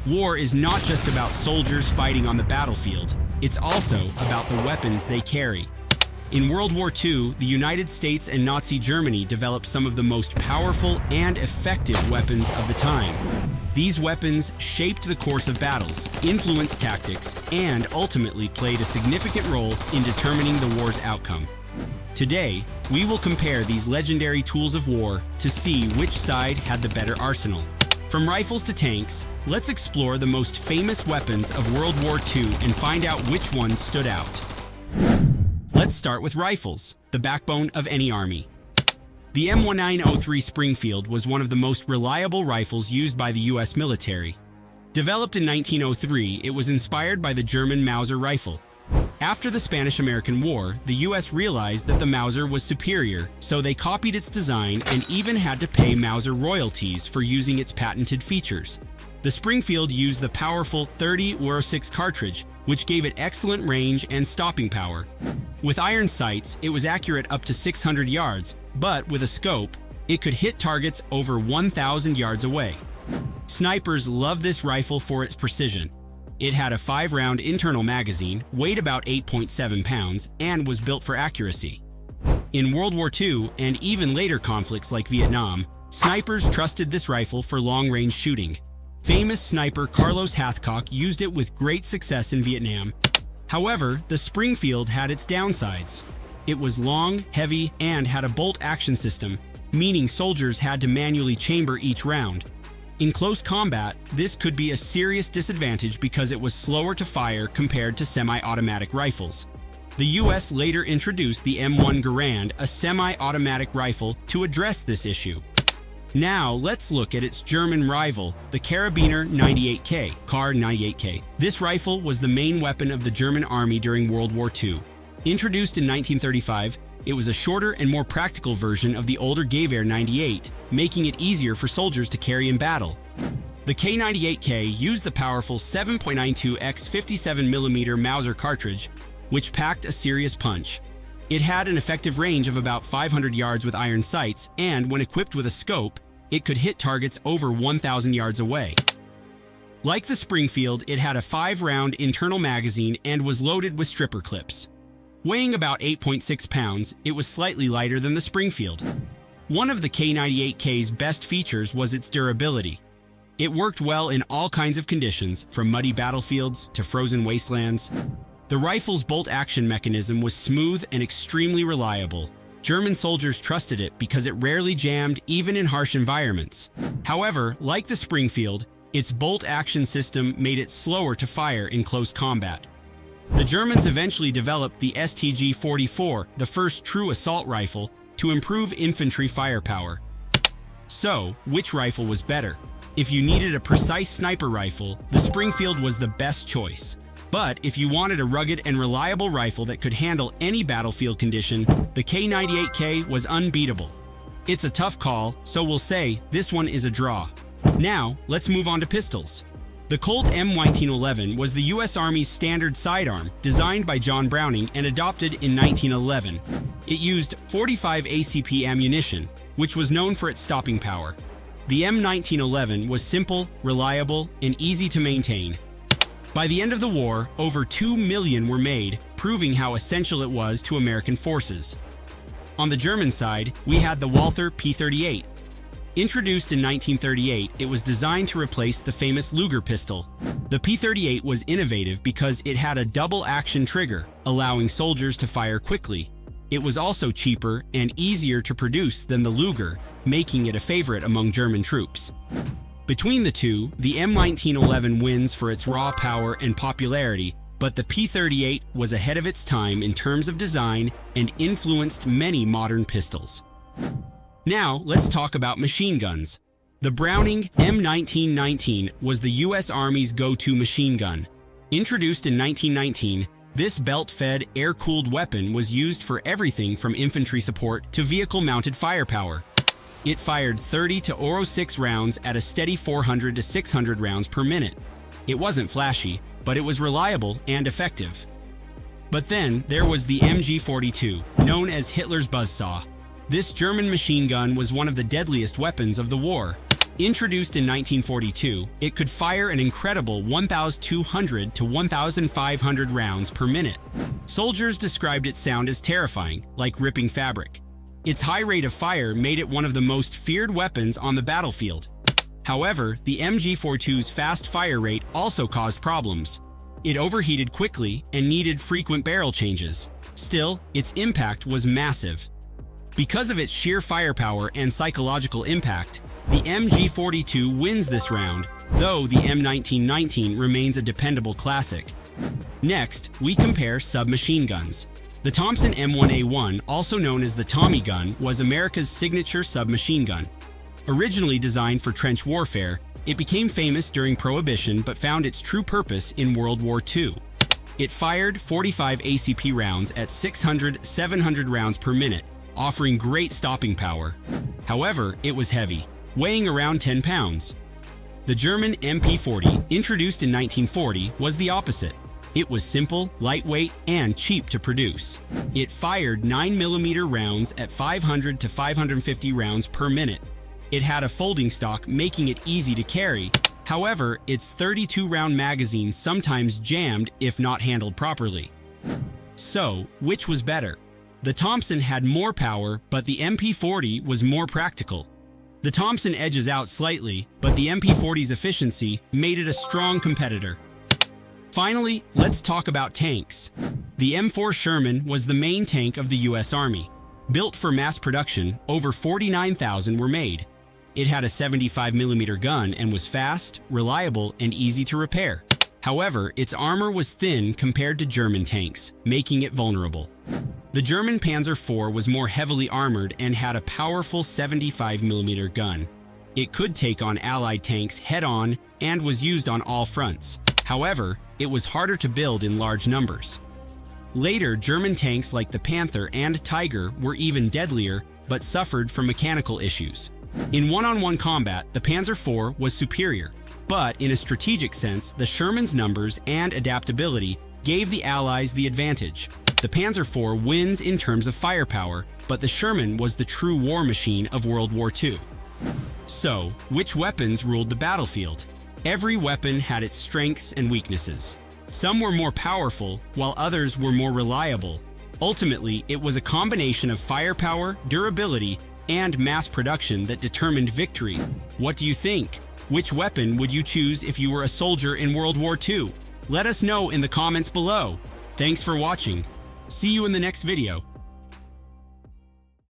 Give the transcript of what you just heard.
War is not just about soldiers fighting on the battlefield, it's also about the weapons they carry. In World War II, the United States and Nazi Germany developed some of the most powerful and effective weapons of the time. These weapons shaped the course of battles, influenced tactics, and ultimately played a significant role in determining the war's outcome. Today, we will compare these legendary tools of war to see which side had the better arsenal. From rifles to tanks, let's explore the most famous weapons of World War II and find out which ones stood out. Let's start with rifles, the backbone of any army. The M1903 Springfield was one of the most reliable rifles used by the US military. Developed in 1903, it was inspired by the German Mauser rifle. After the Spanish-American War, the US realized that the Mauser was superior, so they copied its design and even had to pay Mauser royalties for using its patented features. The Springfield used the powerful .30-06 cartridge, which gave it excellent range and stopping power. With iron sights, it was accurate up to 600 yards, but with a scope, it could hit targets over 1,000 yards away. Snipers loved this rifle for its precision. It had a 5-round internal magazine, weighed about 8.7 pounds, and was built for accuracy. In World War II and even later conflicts like Vietnam, snipers trusted this rifle for long-range shooting. Famous sniper Carlos Hathcock used it with great success in Vietnam. However, the Springfield had its downsides. It was long, heavy, and had a bolt-action system, meaning soldiers had to manually chamber each round. In close combat, this could be a serious disadvantage because it was slower to fire compared to semi-automatic rifles. The US later introduced the M1 Garand, a semi-automatic rifle, to address this issue. Now, let's look at its German rival, the Karabiner 98K, Kar 98K. This rifle was the main weapon of the German army during World War II. Introduced in 1935, it was a shorter and more practical version of the older Gewehr 98, making it easier for soldiers to carry in battle. The K98K used the powerful 7.92x 57mm Mauser cartridge, which packed a serious punch. It had an effective range of about 500 yards with iron sights, and when equipped with a scope, it could hit targets over 1,000 yards away. Like the Springfield, it had a 5-round internal magazine and was loaded with stripper clips. Weighing about 8.6 pounds, it was slightly lighter than the Springfield. One of the K98K's best features was its durability. It worked well in all kinds of conditions, from muddy battlefields to frozen wastelands. The rifle's bolt-action mechanism was smooth and extremely reliable. German soldiers trusted it because it rarely jammed even in harsh environments. However, like the Springfield, its bolt-action system made it slower to fire in close combat. The Germans eventually developed the STG-44, the first true assault rifle, to improve infantry firepower. So, which rifle was better? If you needed a precise sniper rifle, the Springfield was the best choice. But if you wanted a rugged and reliable rifle that could handle any battlefield condition, the K98K was unbeatable. It's a tough call, so we'll say this one is a draw. Now, let's move on to pistols. The Colt M1911 was the US Army's standard sidearm, designed by John Browning and adopted in 1911. It used 45 ACP ammunition, which was known for its stopping power. The M1911 was simple, reliable, and easy to maintain. By the end of the war, over 2 million were made, proving how essential it was to American forces. On the German side, we had the Walther P38. Introduced in 1938, it was designed to replace the famous Luger pistol. The P38 was innovative because it had a double-action trigger, allowing soldiers to fire quickly. It was also cheaper and easier to produce than the Luger, making it a favorite among German troops. Between the two, the M1911 wins for its raw power and popularity, but the P38 was ahead of its time in terms of design and influenced many modern pistols. Now, let's talk about machine guns. The Browning M1919 was the US Army's go-to machine gun. Introduced in 1919, this belt-fed, air-cooled weapon was used for everything from infantry support to vehicle-mounted firepower. It fired 30 to 06 rounds at a steady 400 to 600 rounds per minute. It wasn't flashy, but it was reliable and effective. But then there was the MG42, known as Hitler's buzzsaw. This German machine gun was one of the deadliest weapons of the war. Introduced in 1942, it could fire an incredible 1,200 to 1,500 rounds per minute. Soldiers described its sound as terrifying, like ripping fabric. Its high rate of fire made it one of the most feared weapons on the battlefield. However, the MG42's fast fire rate also caused problems. It overheated quickly and needed frequent barrel changes. Still, its impact was massive. Because of its sheer firepower and psychological impact, the MG42 wins this round, though the M1919 remains a dependable classic. Next, we compare submachine guns. The Thompson M1A1, also known as the Tommy gun, was America's signature submachine gun. Originally designed for trench warfare, it became famous during Prohibition but found its true purpose in World War II. It fired 45 ACP rounds at 600-700 rounds per minute, offering great stopping power. However, it was heavy, weighing around 10 pounds. The German MP40, introduced in 1940, was the opposite. It was simple, lightweight, and cheap to produce. It fired 9mm rounds at 500 to 550 rounds per minute. It had a folding stock, making it easy to carry. However, its 32-round magazine sometimes jammed if not handled properly. So, which was better? The Thompson had more power, but the MP40 was more practical. The Thompson edges out slightly, but the MP40's efficiency made it a strong competitor. Finally, let's talk about tanks. The M4 Sherman was the main tank of the US Army. Built for mass production, over 49,000 were made. It had a 75mm gun and was fast, reliable, and easy to repair. However, its armor was thin compared to German tanks, making it vulnerable. The German Panzer IV was more heavily armored and had a powerful 75mm gun. It could take on Allied tanks head-on and was used on all fronts. However, it was harder to build in large numbers. Later, German tanks like the Panther and Tiger were even deadlier but suffered from mechanical issues. In one-on-one combat, the Panzer IV was superior, but in a strategic sense, the Sherman's numbers and adaptability gave the Allies the advantage. The Panzer IV wins in terms of firepower, but the Sherman was the true war machine of World War II. So, which weapons ruled the battlefield? Every weapon had its strengths and weaknesses. Some were more powerful, while others were more reliable. Ultimately, it was a combination of firepower, durability, and mass production that determined victory. What do you think? Which weapon would you choose if you were a soldier in World War II? Let us know in the comments below. Thanks for watching. See you in the next video.